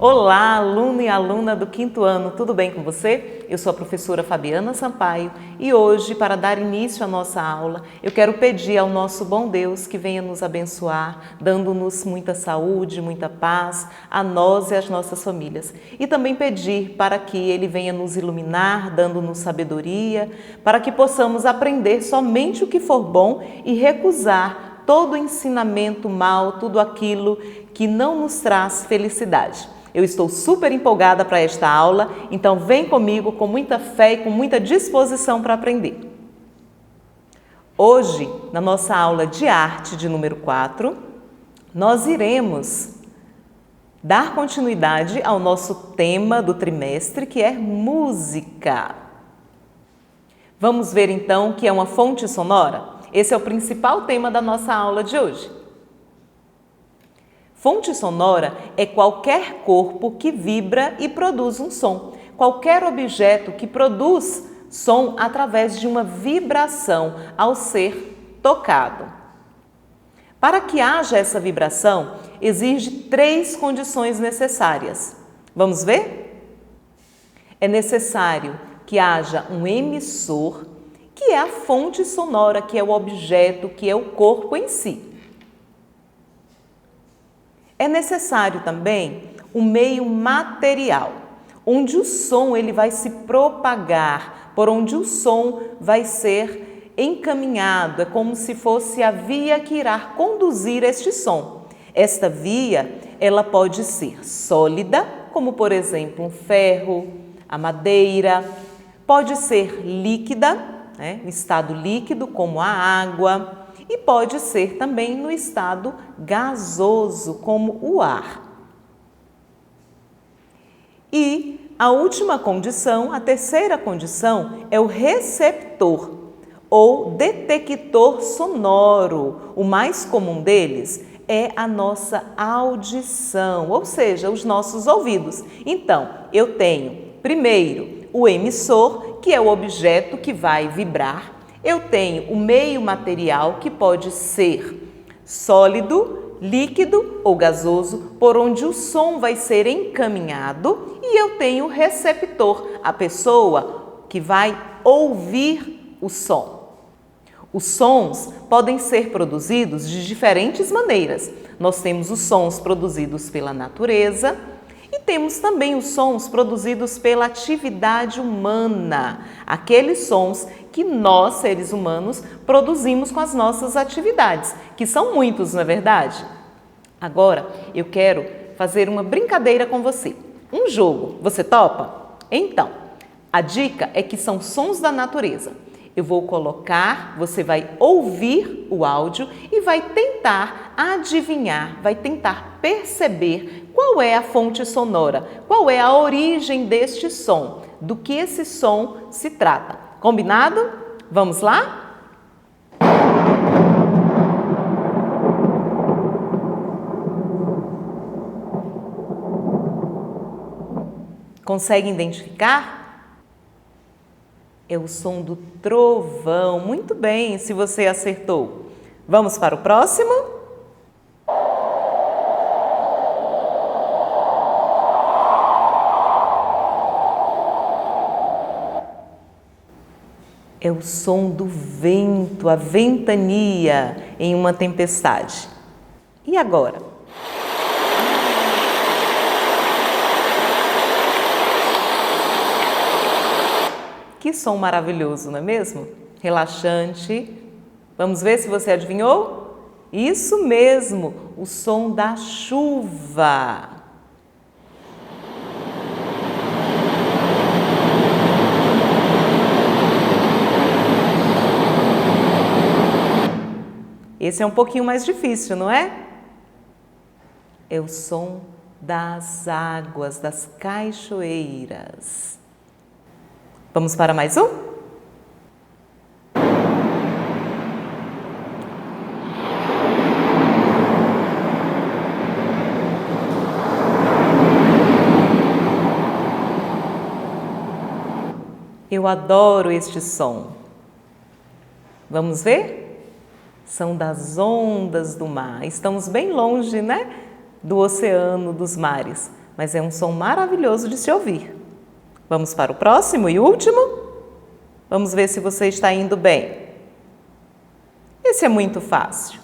Olá, aluno e aluna do quinto ano, tudo bem com você? Eu sou a professora Fabiana Sampaio e hoje, para dar início à nossa aula, eu quero pedir ao nosso bom Deus que venha nos abençoar, dando-nos muita saúde, muita paz, a nós e às nossas famílias. E também pedir para que Ele venha nos iluminar, dando-nos sabedoria, para que possamos aprender somente o que for bom e recusar todo ensinamento mal, tudo aquilo que não nos traz felicidade. Eu estou super empolgada para esta aula, então vem comigo com muita fé e com muita disposição para aprender. Hoje, na nossa aula de arte de número 4, nós iremos dar continuidade ao nosso tema do trimestre, que é música. Vamos ver então o que é uma fonte sonora? Esse é o principal tema da nossa aula de hoje. Fonte sonora é qualquer corpo que vibra e produz um som. Qualquer objeto que produz som através de uma vibração ao ser tocado. Para que haja essa vibração, exige 3 condições necessárias. Vamos ver? É necessário que haja um emissor, que é a fonte sonora, que é o objeto, que é o corpo em si. É necessário também um meio material, onde o som ele vai se propagar, por onde o som vai ser encaminhado. É como se fosse a via que irá conduzir este som. Esta via, ela pode ser sólida, como por exemplo um ferro, a madeira, pode ser líquida, um estado líquido como a água, e pode ser também no estado gasoso, como o ar. E a última condição, a terceira condição, é o receptor ou detector sonoro. O mais comum deles é a nossa audição, ou seja, os nossos ouvidos. Então, eu tenho primeiro o emissor, que é o objeto que vai vibrar. Eu tenho o meio material, que pode ser sólido, líquido ou gasoso, por onde o som vai ser encaminhado, e eu tenho o receptor, a pessoa que vai ouvir o som. Os sons podem ser produzidos de diferentes maneiras. Nós temos os sons produzidos pela natureza, e temos também os sons produzidos pela atividade humana, aqueles sons que nós, seres humanos, produzimos com as nossas atividades, que são muitos, não é verdade? Agora, eu quero fazer uma brincadeira com você. Um jogo, você topa? Então, a dica é que são sons da natureza. Eu vou colocar, você vai ouvir o áudio e vai tentar adivinhar, vai tentar perceber qual é a fonte sonora, qual é a origem deste som, do que esse som se trata. Combinado? Vamos lá? Consegue identificar? É o som do trovão. Muito bem, se você acertou. Vamos para o próximo? É o som do vento, a ventania em uma tempestade. E agora? Que som maravilhoso, não é mesmo? Relaxante. Vamos ver se você adivinhou? Isso mesmo, o som da chuva. Esse é um pouquinho mais difícil, não é? É o som das águas, das cachoeiras. Vamos para mais um? Eu adoro este som. Vamos ver? São das ondas do mar. Estamos bem longe, né? Do oceano, dos mares. mas é um som maravilhoso de se ouvir. Vamos para o próximo e último? Vamos ver se você está indo bem. Esse é muito fácil.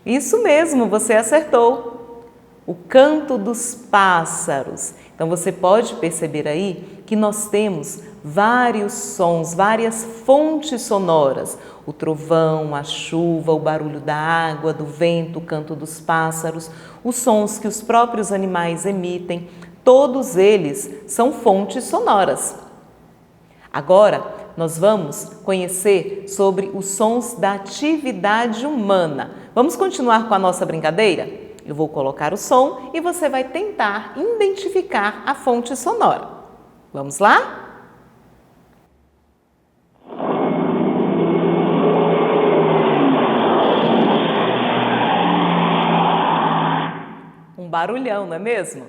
Isso mesmo, você acertou. O canto dos pássaros. Então você pode perceber aí que nós temos vários sons, várias fontes sonoras. O trovão, a chuva, o barulho da água, do vento, o canto dos pássaros, os sons que os próprios animais emitem, todos eles são fontes sonoras. Agora, nós vamos conhecer sobre os sons da atividade humana. Vamos continuar com a nossa brincadeira? Eu vou colocar o som e você vai tentar identificar a fonte sonora. Vamos lá? Um barulhão, não é mesmo?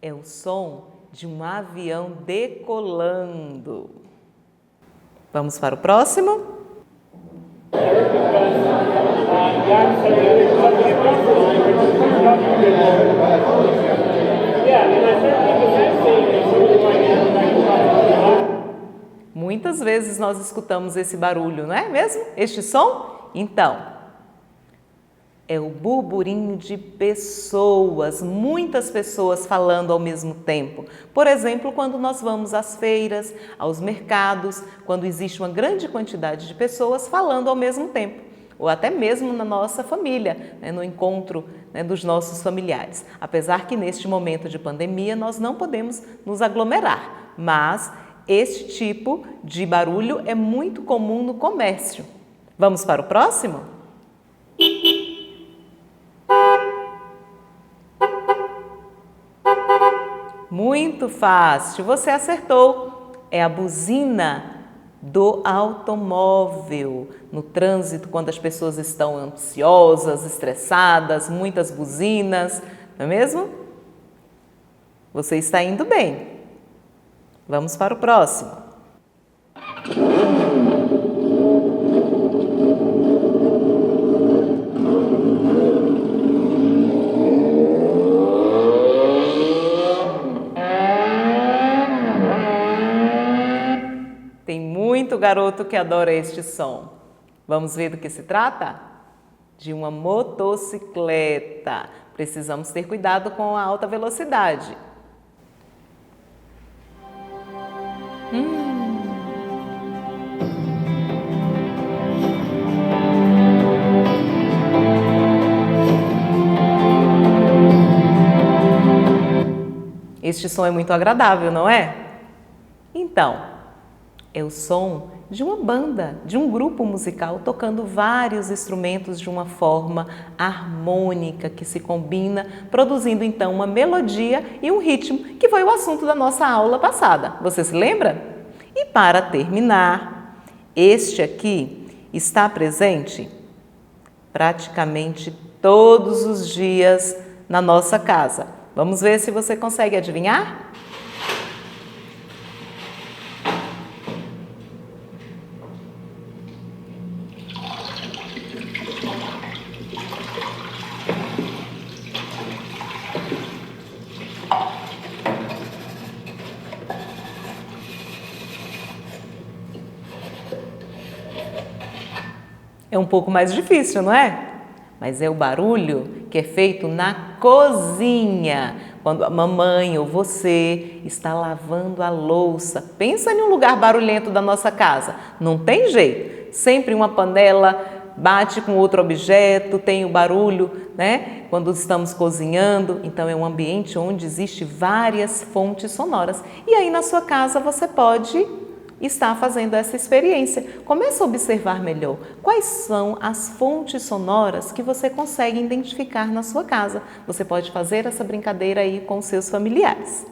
É o som de um avião decolando. Vamos para o próximo? Muitas vezes nós escutamos esse barulho, não é mesmo? Este som? Então, é o burburinho de pessoas, muitas pessoas falando ao mesmo tempo. Por exemplo, quando nós vamos às feiras, aos mercados, quando existe uma grande quantidade de pessoas falando ao mesmo tempo. Ou até mesmo na nossa família, no encontro dos nossos familiares. Apesar que neste momento de pandemia nós não podemos nos aglomerar, mas este tipo de barulho é muito comum no comércio. Vamos para o próximo? Muito fácil, você acertou. É a buzina do automóvel. No trânsito, quando as pessoas estão ansiosas, estressadas, muitas buzinas, não é mesmo? Você está indo bem. Vamos para o próximo. Tem muito garoto que adora este som. Vamos ver do que se trata? De uma motocicleta. Precisamos ter cuidado com a alta velocidade. Este som é muito agradável, não é? Então, é o som de uma banda, de um grupo musical tocando vários instrumentos de uma forma harmônica que se combina, produzindo então uma melodia e um ritmo, que foi o assunto da nossa aula passada. Você se lembra? E para terminar, este aqui está presente praticamente todos os dias na nossa casa. Vamos ver se você consegue adivinhar? É um pouco mais difícil, não é? Mas é o barulho que é feito na cozinha, quando a mamãe ou você está lavando a louça. Pensa em um lugar barulhento da nossa casa. Não tem jeito. Sempre uma panela bate com outro objeto, tem o barulho, né? Quando estamos cozinhando. Então é um ambiente onde existe várias fontes sonoras. E aí na sua casa você pode está fazendo essa experiência. Comece a observar melhor quais são as fontes sonoras que você consegue identificar na sua casa. Você pode fazer essa brincadeira aí com seus familiares.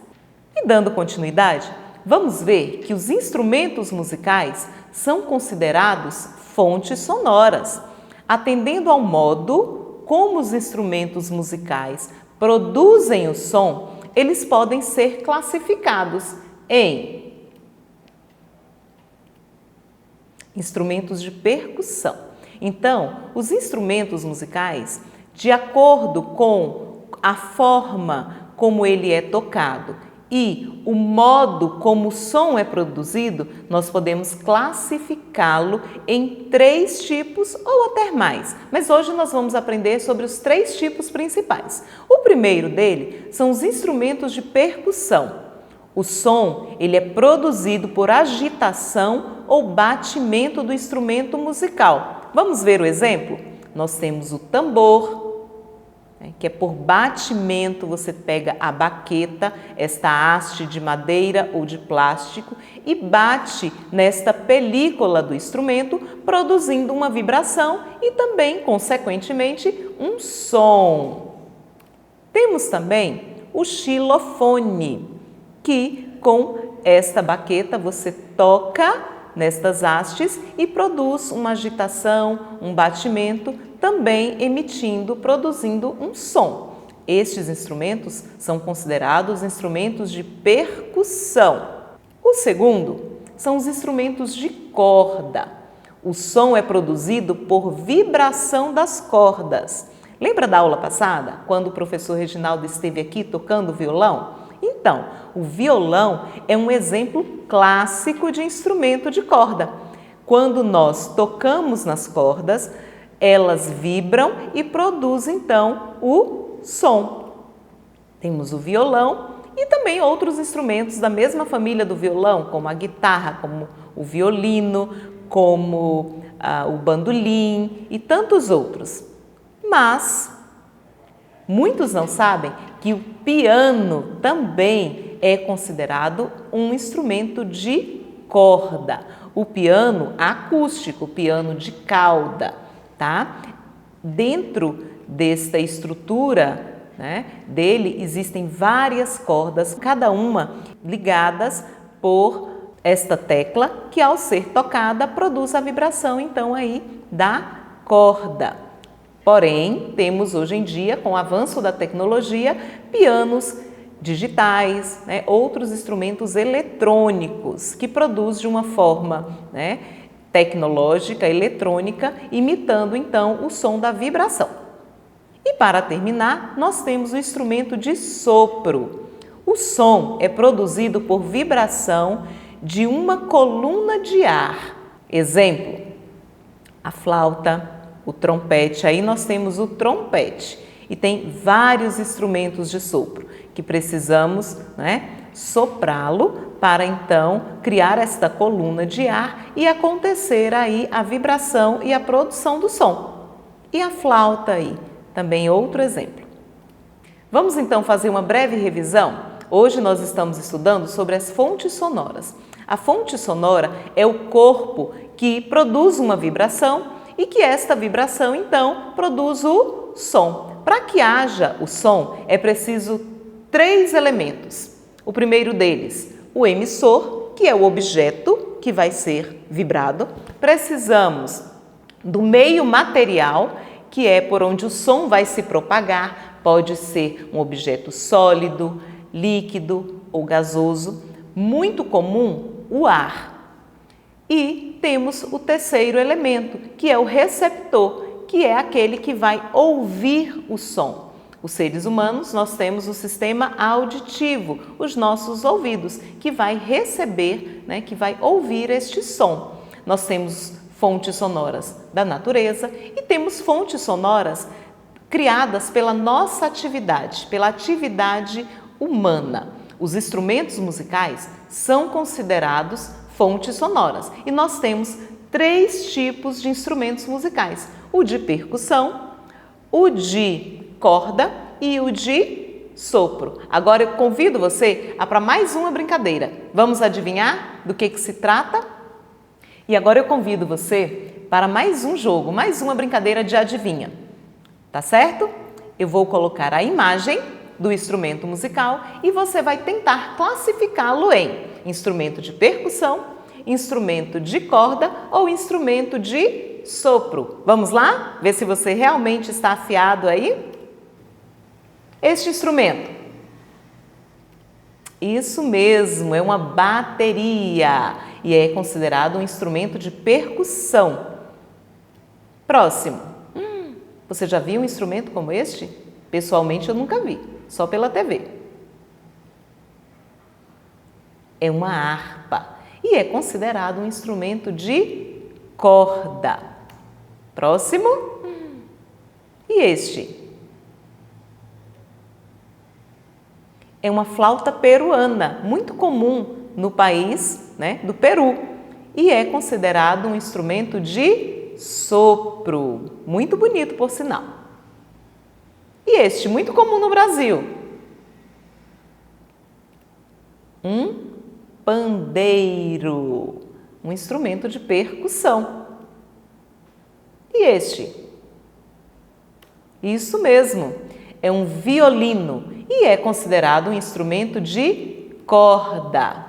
E dando continuidade, vamos ver que os instrumentos musicais são considerados fontes sonoras, atendendo ao modo como os instrumentos musicais produzem o som. Eles podem ser classificados em instrumentos de percussão. Então, os instrumentos musicais, de acordo com a forma como ele é tocado e o modo como o som é produzido, nós podemos classificá-lo em 3 tipos ou até mais. Mas hoje nós vamos aprender sobre os 3 tipos principais. O primeiro dele são os instrumentos de percussão. O som, ele é produzido por agitação ou batimento do instrumento musical. Vamos ver o exemplo? Nós temos o tambor, que é por batimento, você pega a baqueta, esta haste de madeira ou de plástico, e bate nesta película do instrumento, produzindo uma vibração e também, consequentemente, um som. Temos também o xilofone, que com esta baqueta você toca nestas hastes e produz uma agitação, um batimento, também emitindo, produzindo um som. Estes instrumentos são considerados instrumentos de percussão. O segundo são os instrumentos de corda. O som é produzido por vibração das cordas. Lembra da aula passada, quando o professor Reginaldo esteve aqui tocando violão? Então, o violão é um exemplo clássico de instrumento de corda. Quando nós tocamos nas cordas, elas vibram e produzem, então, o som. Temos o violão e também outros instrumentos da mesma família do violão, como a guitarra, como o violino, como o bandolim e tantos outros. Mas muitos não sabem que o piano também é considerado um instrumento de corda. O piano acústico, o piano de cauda, tá? Dentro desta estrutura, dele existem várias cordas, cada uma ligadas por esta tecla que, ao ser tocada, produz a vibração, então, aí da corda. Porém, temos hoje em dia, com o avanço da tecnologia, pianos digitais, outros instrumentos eletrônicos que produzem de uma forma tecnológica, eletrônica, imitando então o som da vibração. E para terminar, nós temos o instrumento de sopro. O som é produzido por vibração de uma coluna de ar. Exemplo, a flauta, o trompete. Aí nós temos o trompete e tem vários instrumentos de sopro que precisamos soprá-lo para então criar esta coluna de ar e acontecer aí a vibração e a produção do som. E a flauta aí, também outro exemplo. Vamos então fazer uma breve revisão? Hoje nós estamos estudando sobre as fontes sonoras. A fonte sonora é o corpo que produz uma vibração e que esta vibração, então, produz o som. Para que haja o som, é preciso 3 elementos. O primeiro deles, o emissor, que é o objeto que vai ser vibrado. Precisamos do meio material, que é por onde o som vai se propagar. Pode ser um objeto sólido, líquido ou gasoso. Muito comum, o ar. E temos o terceiro elemento, que é o receptor, que é aquele que vai ouvir o som. Os seres humanos, nós temos o sistema auditivo, os nossos ouvidos, que vai receber, que vai ouvir este som. Nós temos fontes sonoras da natureza e temos fontes sonoras criadas pela nossa atividade, pela atividade humana. Os instrumentos musicais são considerados fontes sonoras. E nós temos 3 tipos de instrumentos musicais: o de percussão, o de corda e o de sopro. Agora eu convido você para mais uma brincadeira. Vamos adivinhar do que se trata? E agora eu convido você para mais um jogo, mais uma brincadeira de adivinha. Tá certo? Eu vou colocar a imagem do instrumento musical e você vai tentar classificá-lo em instrumento de percussão, instrumento de corda ou instrumento de sopro. Vamos lá? Ver se você realmente está afiado aí? Este instrumento. Isso mesmo, é uma bateria. e é considerado um instrumento de percussão. Próximo. Você já viu um instrumento como este? Pessoalmente eu nunca vi, só pela TV. É uma harpa e é considerado um instrumento de corda. Próximo. E este? É uma flauta peruana, muito comum no país, do Peru, e é considerado um instrumento de sopro, muito bonito por sinal. E este, muito comum no Brasil? Um pandeiro, um instrumento de percussão. E este? Isso mesmo, é um violino e é considerado um instrumento de corda.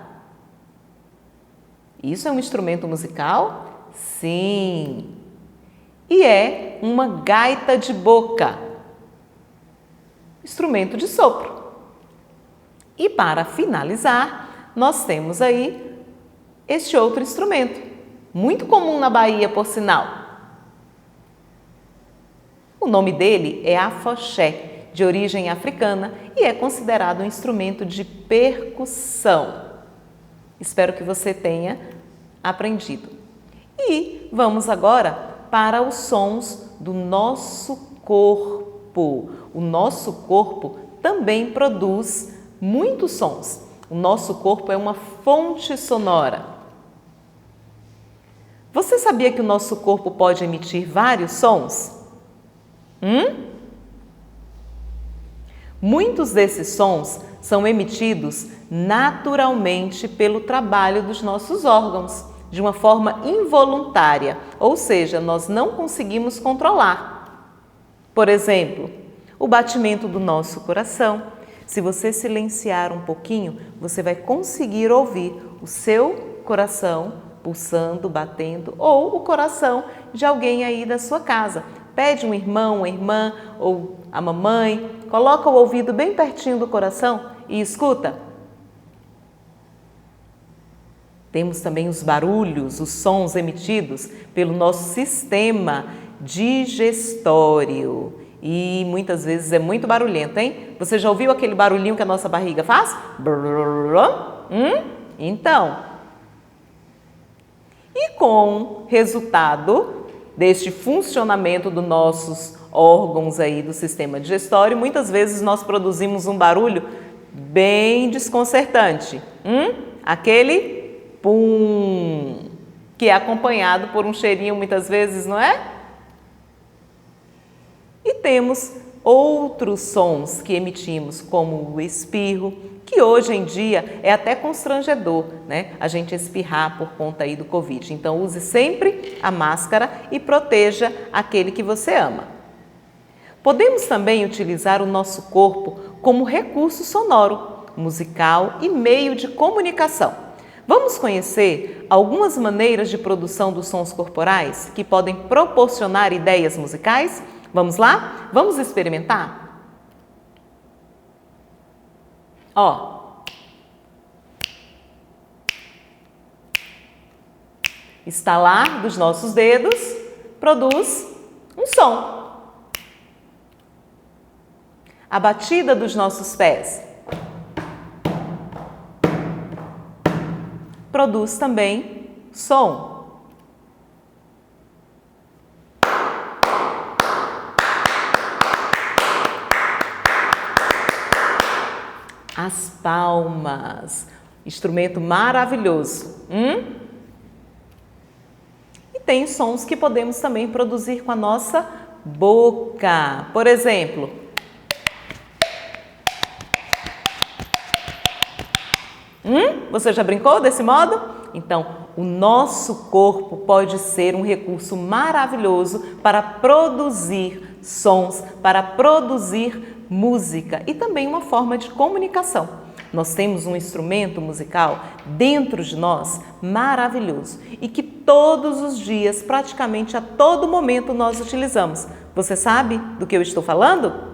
Isso é um instrumento musical? Sim. E é uma gaita de boca, instrumento de sopro. E para finalizar, nós temos aí este outro instrumento, muito comum na Bahia, por sinal. O nome dele é afoxé, de origem africana, e é considerado um instrumento de percussão. Espero que você tenha aprendido. E vamos agora para os sons do nosso corpo. O nosso corpo também produz muitos sons. O nosso corpo é uma fonte sonora. Você sabia que o nosso corpo pode emitir vários sons? Muitos desses sons são emitidos naturalmente pelo trabalho dos nossos órgãos, de uma forma involuntária, ou seja, nós não conseguimos controlar. Por exemplo, o batimento do nosso coração. Se você silenciar um pouquinho, você vai conseguir ouvir o seu coração pulsando, batendo, ou o coração de alguém aí da sua casa. Pede um irmão, uma irmã ou a mamãe, coloca o ouvido bem pertinho do coração e escuta. Temos também os barulhos, os sons emitidos pelo nosso sistema digestório. E muitas vezes é muito barulhento, hein? Você já ouviu aquele barulhinho que a nossa barriga faz? Então, e com resultado deste funcionamento dos nossos órgãos aí do sistema digestório, muitas vezes nós produzimos um barulho bem desconcertante. Aquele pum, que é acompanhado por um cheirinho muitas vezes, não é? E temos outros sons que emitimos, como o espirro, que hoje em dia é até constrangedor, a gente espirrar por conta aí do Covid. Então, use sempre a máscara e proteja aquele que você ama. Podemos também utilizar o nosso corpo como recurso sonoro, musical e meio de comunicação. Vamos conhecer algumas maneiras de produção dos sons corporais que podem proporcionar ideias musicais? Vamos lá? Vamos experimentar? Estalar dos nossos dedos produz um som. A batida dos nossos pés produz também som. As palmas, instrumento maravilhoso. E tem sons que podemos também produzir com a nossa boca. Por exemplo, você já brincou desse modo? Então, o nosso corpo pode ser um recurso maravilhoso para produzir sons, para produzir música e também uma forma de comunicação. Nós temos um instrumento musical dentro de nós maravilhoso e que todos os dias, praticamente a todo momento, nós utilizamos. Você sabe do que eu estou falando?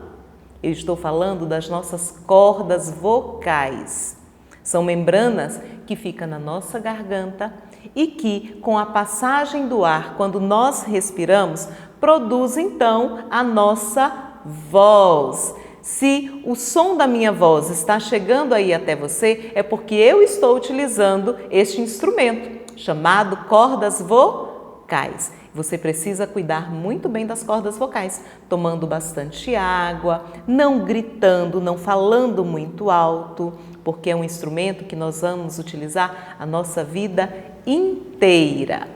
Eu estou falando das nossas cordas vocais. São membranas que ficam na nossa garganta e que, com a passagem do ar, quando nós respiramos, produz então a nossa voz. Se o som da minha voz está chegando aí até você, é porque eu estou utilizando este instrumento chamado cordas vocais. Você precisa cuidar muito bem das cordas vocais, tomando bastante água, não gritando, não falando muito alto, porque é um instrumento que nós vamos utilizar a nossa vida inteira.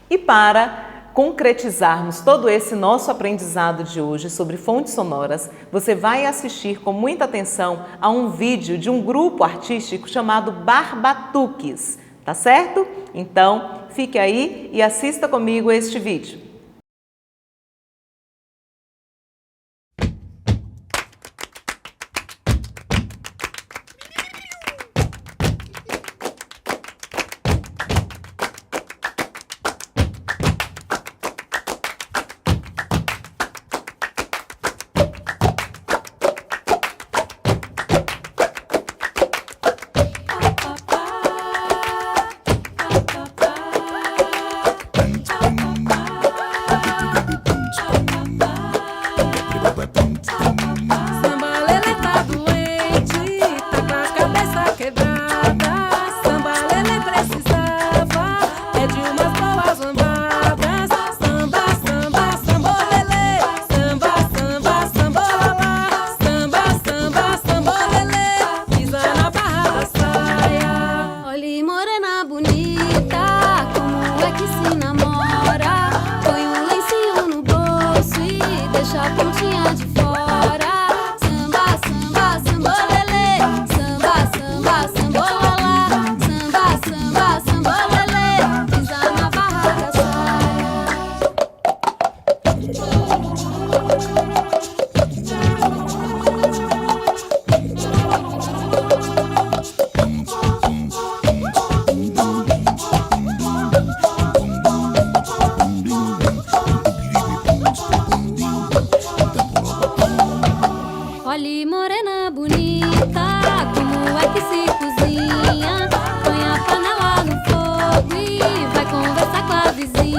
E para concretizarmos todo esse nosso aprendizado de hoje sobre fontes sonoras, você vai assistir com muita atenção a um vídeo de um grupo artístico chamado Barbatuques, tá certo? Então, fique aí e assista comigo este vídeo. Olhe, morena bonita, como é que se cozinha? Põe a panela no fogo e vai conversar com a vizinha.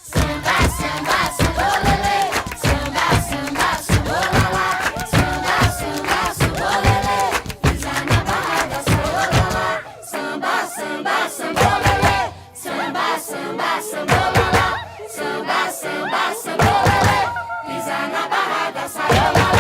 Samba, samba, sambolelê, samba, samba, sambolala, samba, samba, sambolelê, pisa na barraca, sai olá. Samba, samba, sambolelê, samba, samba, sambolala, samba, samba, sambolelê, pisa na barraca, sai olá.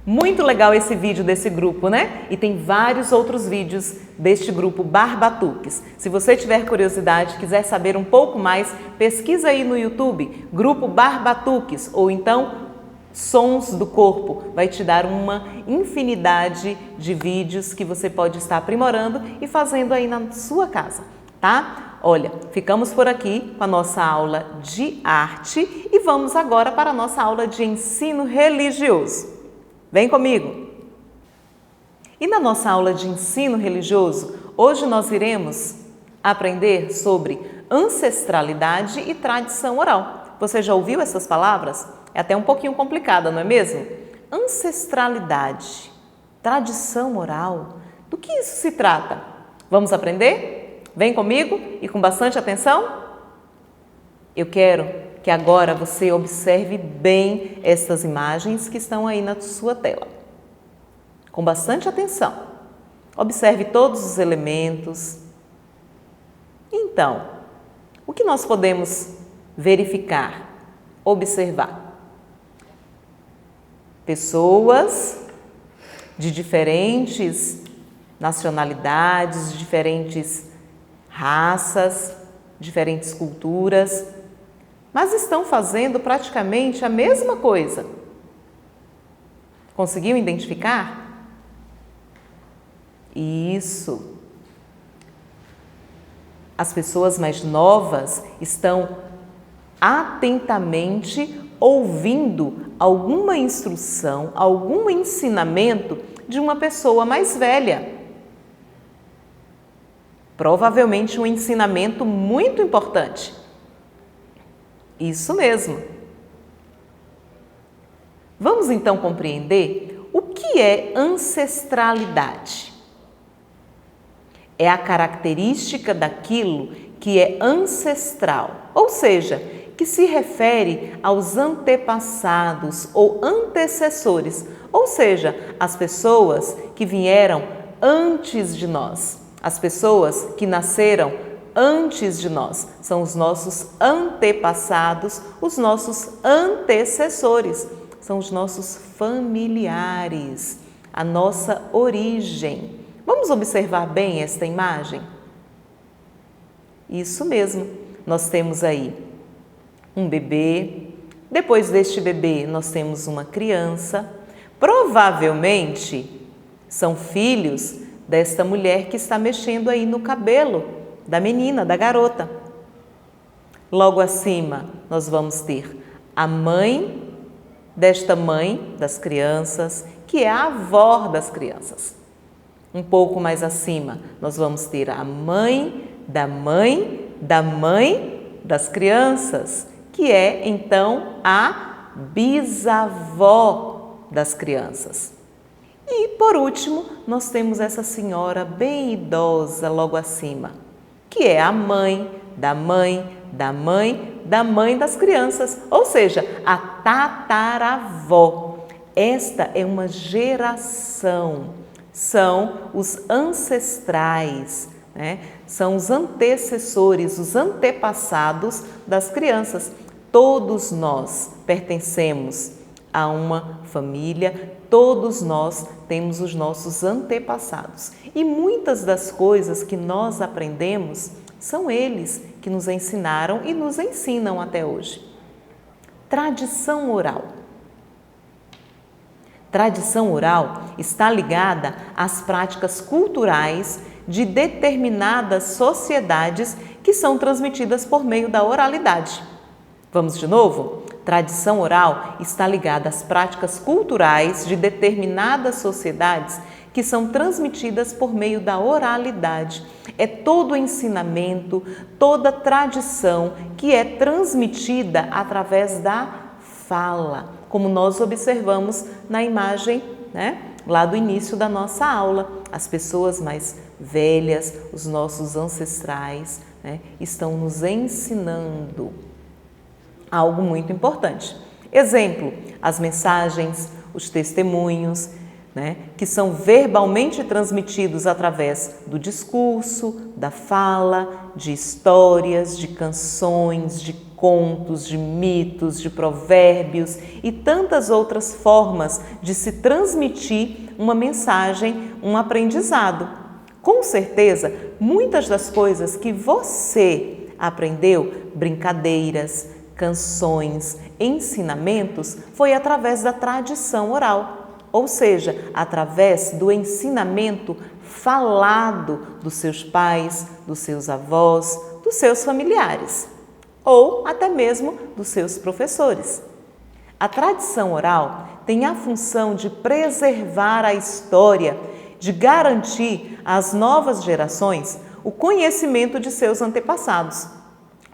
Muito legal esse vídeo desse grupo, né? E tem vários outros vídeos deste grupo Barbatuques. Se você tiver curiosidade, quiser saber um pouco mais, pesquisa aí no YouTube, Grupo Barbatuques, ou então Sons do Corpo. Vai te dar uma infinidade de vídeos que você pode estar aprimorando e fazendo aí na sua casa, tá? Olha, ficamos por aqui com a nossa aula de arte e vamos agora para a nossa aula de ensino religioso. Vem comigo! E na nossa aula de ensino religioso, hoje nós iremos aprender sobre ancestralidade e tradição oral. Você já ouviu essas palavras? É até um pouquinho complicada, não é mesmo? Ancestralidade, tradição oral, do que isso se trata? Vamos aprender? Vem comigo e com bastante atenção? Eu quero que agora você observe bem estas imagens que estão aí na sua tela. Com bastante atenção. Observe todos os elementos. Então, o que nós podemos verificar, observar? Pessoas de diferentes nacionalidades, diferentes raças, diferentes culturas. mas estão fazendo praticamente a mesma coisa. Conseguiu identificar? Isso. As pessoas mais novas estão atentamente ouvindo alguma instrução, algum ensinamento de uma pessoa mais velha. Provavelmente um ensinamento muito importante. Isso mesmo. Vamos então compreender o que é ancestralidade. É a característica daquilo que é ancestral, ou seja, que se refere aos antepassados ou antecessores, ou seja, as pessoas que vieram antes de nós, as pessoas que nasceram antes de nós, são os nossos antepassados, os nossos antecessores, são os nossos familiares, a nossa origem. Vamos observar bem esta imagem? Isso mesmo, nós temos aí um bebê, depois deste bebê nós temos uma criança, provavelmente são filhos desta mulher que está mexendo aí no cabelo da menina, da garota. Logo acima nós vamos ter a mãe desta mãe das crianças, que é a avó das crianças. Um pouco mais acima nós vamos ter a mãe da mãe da mãe das crianças, que é então a bisavó das crianças. E por último, nós temos essa senhora bem idosa logo acima, que é a mãe da mãe da mãe da mãe das crianças, ou seja, a tataravó. Esta é uma geração, são os ancestrais, né? São os antecessores, os antepassados das crianças. Todos nós pertencemos a uma família, todos nós temos os nossos antepassados. E muitas das coisas que nós aprendemos são eles que nos ensinaram e nos ensinam até hoje. Tradição oral. Tradição oral está ligada às práticas culturais de determinadas sociedades que são transmitidas por meio da oralidade. Vamos de novo? Tradição oral está ligada às práticas culturais de determinadas sociedades que são transmitidas por meio da oralidade. É todo o ensinamento, toda tradição que é transmitida através da fala, como nós observamos na imagem, né, lá do início da nossa aula. As pessoas mais velhas, os nossos ancestrais, né, estão nos ensinando algo muito importante. Exemplo, as mensagens, os testemunhos, né, que são verbalmente transmitidos através do discurso, da fala, de histórias, de canções, de contos, de mitos, de provérbios e tantas outras formas de se transmitir uma mensagem, um aprendizado. Com certeza, muitas das coisas que você aprendeu, brincadeiras, canções, ensinamentos, foi através da tradição oral, ou seja, através do ensinamento falado dos seus pais, dos seus avós, dos seus familiares, ou até mesmo dos seus professores. A tradição oral tem a função de preservar a história, de garantir às novas gerações o conhecimento de seus antepassados.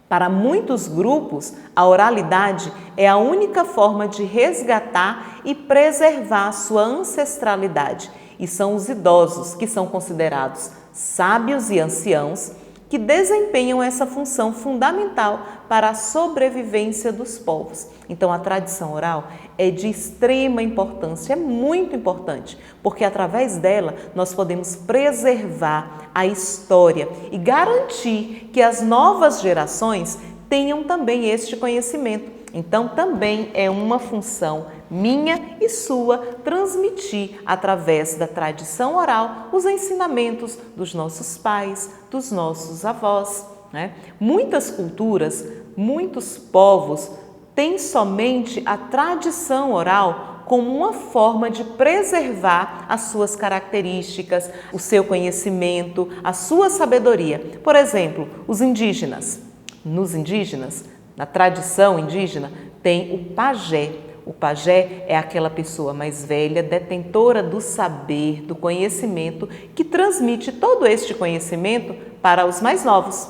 Para muitos grupos, a oralidade é a única forma de resgatar e preservar sua ancestralidade, e são os idosos, que são considerados sábios e anciãos, que desempenham essa função fundamental para a sobrevivência dos povos. Então, a tradição oral é de extrema importância, é muito importante, porque através dela nós podemos preservar a história e garantir que as novas gerações tenham também este conhecimento. Então, também é uma função minha e sua transmitir através da tradição oral os ensinamentos dos nossos pais, dos nossos avós, né? Muitas culturas muitos povos têm somente a tradição oral como uma forma de preservar as suas características, o seu conhecimento, a sua sabedoria. Por exemplo, os indígenas. Nos indígenas, na tradição indígena, tem o pajé. O pajé é aquela pessoa mais velha, detentora do saber, do conhecimento, que transmite todo este conhecimento para os mais novos.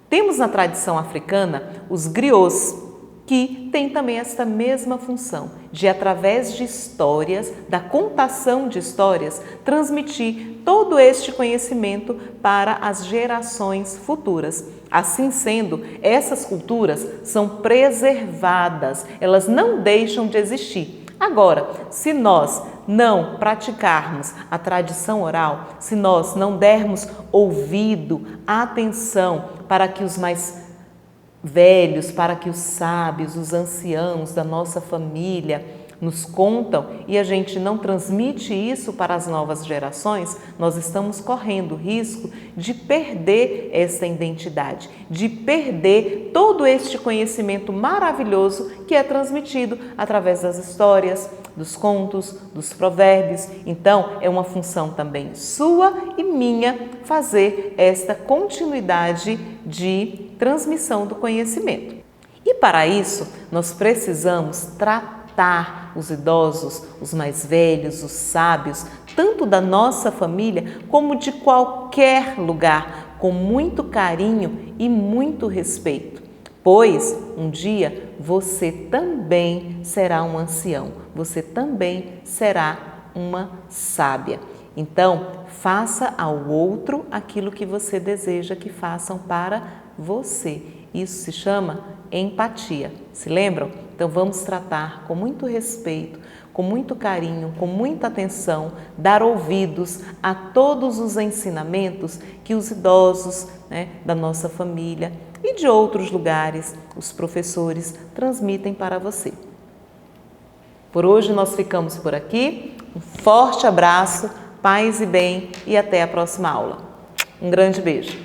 Temos na tradição africana os griots, que têm também esta mesma função de, através de histórias, da contação de histórias, transmitir todo este conhecimento para as gerações futuras. Assim sendo, essas culturas são preservadas, elas não deixam de existir. Agora, se nós não praticarmos a tradição oral, se nós não dermos ouvido, atenção para que os mais velhos, para que os sábios, os anciãos da nossa família nos contam e a gente não transmite isso para as novas gerações, nós estamos correndo o risco de perder essa identidade, de perder todo este conhecimento maravilhoso que é transmitido através das histórias, dos contos, dos provérbios. Então, é uma função também sua e minha fazer esta continuidade de transmissão do conhecimento. E para isso, nós precisamos tratar os idosos, os mais velhos, os sábios, tanto da nossa família como de qualquer lugar, com muito carinho e muito respeito. Pois um dia você também será um ancião, você também será uma sábia. Então, faça ao outro aquilo que você deseja que façam para você. Isso se chama empatia. Se lembram? Então, vamos tratar com muito respeito, com muito carinho, com muita atenção, dar ouvidos a todos os ensinamentos que os idosos, da nossa família e de outros lugares, os professores, transmitem para você. Por hoje nós ficamos por aqui. Um forte abraço, paz e bem e até a próxima aula. Um grande beijo.